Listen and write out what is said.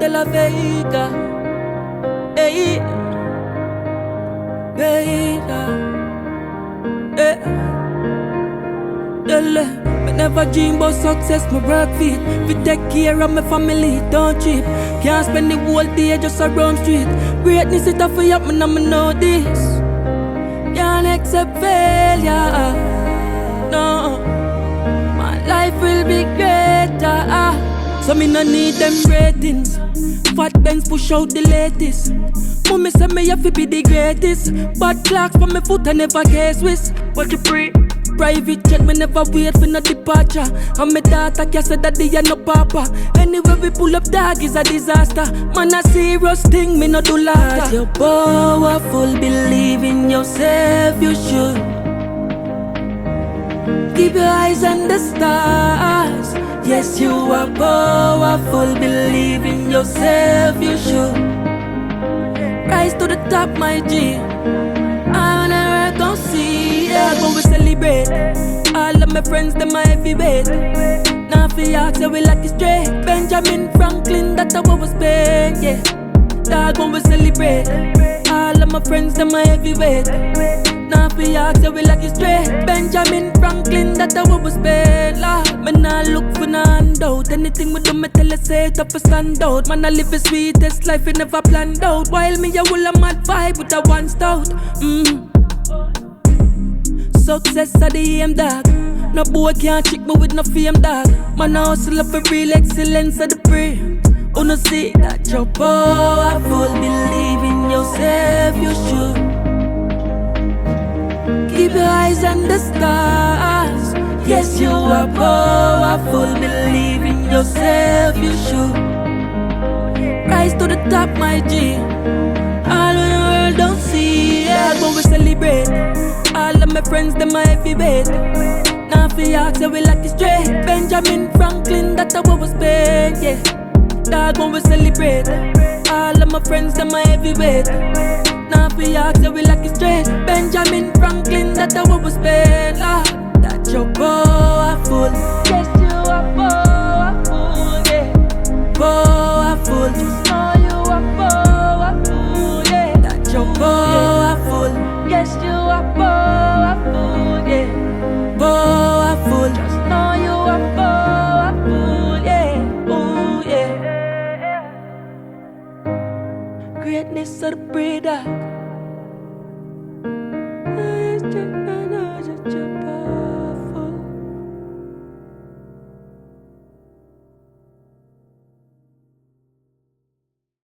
Delavega. Hey, Eesah. Hey, me never dream about success, my work for it. We take care of my family, don't cheap. Can't spend the whole day just around street. Greatness it a for up, man, I'ma know this. Can't accept failure, no. My life will be greater, so me no need them ratings. Fat bands push out the latest. Mommy say me have to be the greatest. Bad clocks for me foot, I never guess with. What you pray? Private jet, me never wait for no departure. And my daughter can't say daddy and no papa. Anywhere we pull up, dog is a disaster. Man, a serious thing, me no do laughter. You're powerful, believe in yourself, you should. Keep your eyes on the stars. Yes, you are powerful, believe in yourself, you should. Rise to the top, my G. On earth, don't see. Yeah, when we celebrate. All of my friends, them are heavyweight. Now for ask, yeah, we like it straight. Benjamin Franklin, that's how I was paid, yeah. Dog, when we celebrate. All of my friends, them are heavyweight. Now for ask, yeah, we like it straight. Benjamin Franklin, that's how I was paid, Lord. Man, I look for no handout. Anything we do, me tell her say it up for stand out. Man, I live the sweetest life, we never planned out. While me, I will a mad vibe with a one stout. Success at the aim, dog. No boy can't trick me with no fame, dog. Man, I hustle up for real excellence at the prayer. Oh, no, see that you're powerful, believe in yourself, you should. Keep your eyes on the stars. Yes, you are powerful, believe in yourself, you should. Rise to the top, my G. All of the world don't see. Yeah, when we celebrate. All of my friends, them are heavyweight. Now for ask, yeah, we like it straight. Benjamin Franklin, that's how I was paid, yeah. Dog, when we celebrate. All of my friends, them are heavyweight. Now for ask, yeah, we like it straight. Benjamin Franklin, that's how I was paid, Lord. That you're powerful. Yes, you are powerful, yeah. Powerful. Just know you are powerful, yeah. That you're powerful. Yes, you are powerful, yeah. Powerful. Just know you are powerful, yeah. Ooh, yeah. Greatness of the breeder.